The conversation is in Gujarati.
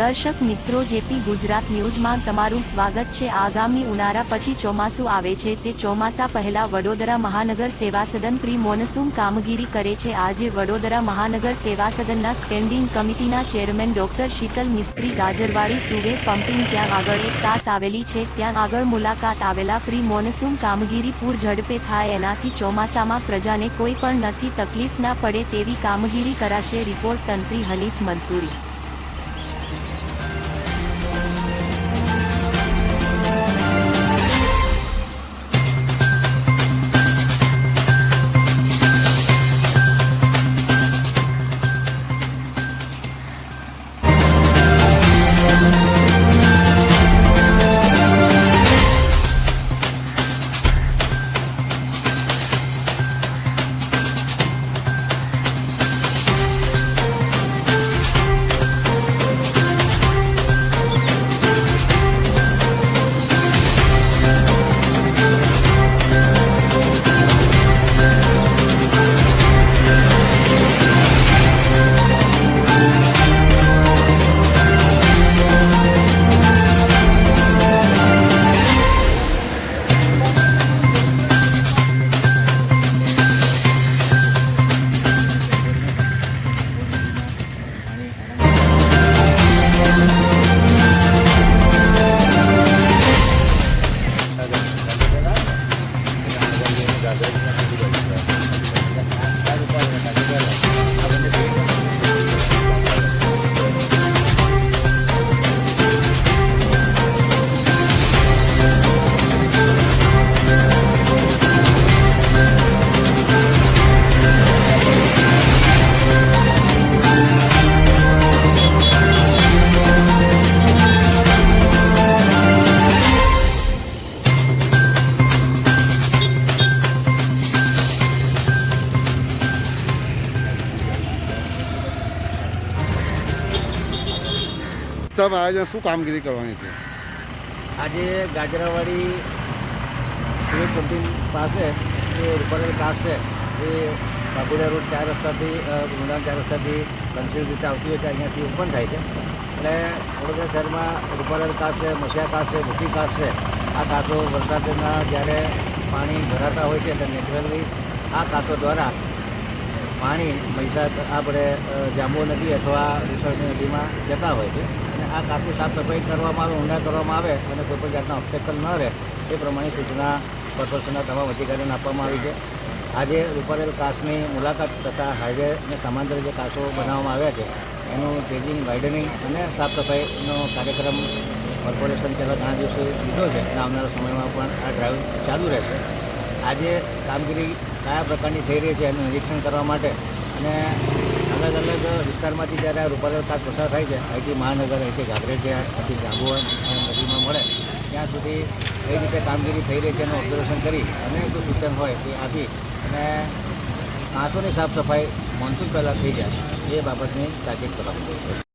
દર્શક મિત્રો, જેપી ગુજરાત ન્યૂઝમાં તમારું સ્વાગત છે। આગામી ઉનાળા પછી ચોમાસું આવે છે, તે ચોમાસા પહેલા વડોદરા મહાનગર સેવા સદન પ્રી મોનસૂન કામગીરી કરે છે। આજે વડોદરા મહાનગર સેવા સદનના સ્ટેન્ડિંગ કમિટીના ચેરમેન ડોક્ટર શીતલ મિસ્ત્રી ગાજરવાડી સુવે પમ્પિંગ ત્યાં આગળ એક કાસ આવેલી છે, ત્યાં આગળ મુલાકાત આવેલા પ્રી મોનસૂન કામગીરી પૂર ઝડપે થાય એનાથી ચોમાસામાં પ્રજાને કોઈ પણ નથી તકલીફ ના પડે તેવી કામગીરી કરાશે। રિપોર્ટ તંત્રી હનીફ મંસૂરી। सब आयोजन શું કામગીરી કરવાની છે? આજે ગાજરાવાડી સુવે પમ્પિંગ પાસે જે રૂપારેલ કાસ છે એ બાબુડા રોડ 4 રસ્તાથી ગુંદાણ 4 રસ્તાથી કન્સિલ રીતે આવતી હોય છે, અહીંયાથી ઓપન થાય છે। એટલે વડોદરા શહેરમાં રૂપારેલ કાસ છે, મસિયા કાસ છે, મોટી કાસ છે। આ કાસો વરસાદના જ્યારે પાણી ભરાતા હોય છે ત્યારે નેચરલી આ કાસો દ્વારા પાણી મહીસાગર આપણે જાંબુ નદી અથવા વિસર્જન નદીમાં જતા હોય છે। આ કાસની સાફ સફાઈ કરવામાં આવે, ઊંડા કરવામાં આવે અને કોઈપણ જાતના ઓબ્સ્ટેકલ ન રહે એ પ્રમાણે સૂચના કોર્પોરેશનના તમામ અધિકારીઓને આપવામાં આવી છે। આજે રૂપારેલ કાસની મુલાકાત તથા હાઈવે અને સમાંતર જે કાસો બનાવવામાં આવ્યા છે એનું ટેજિંગ, વાઇડનિંગ અને સાફ સફાઈનો કાર્યક્રમ કોર્પોરેશન છેલ્લા ઘણા દિવસે લીધો છે અને આવનારા સમયમાં પણ આ ડ્રાઈવ ચાલુ રહેશે। આજે કામગીરી કયા પ્રકારની થઈ રહી છે એનું નિરીક્ષણ કરવા માટે અને અલગ અલગ વિસ્તારમાંથી જ્યારે આ રૂપારેલ કાસ પસાર થાય છે, અહીંથી મહાનગર, અહીંથી ગાગરેટિયા, અહીંથી જાંબુઆ નદીમાં મળે ત્યાં સુધી કઈ રીતે કામગીરી થઈ રહી છે એનું ઓબ્ઝર્વેશન કરી અને જો સૂચન હોય તે આપી અને કાંસોની સાફ સફાઈ મોન્સૂન પહેલાં થઈ જાય એ બાબતની તાકીદ કરવામાં આવશે।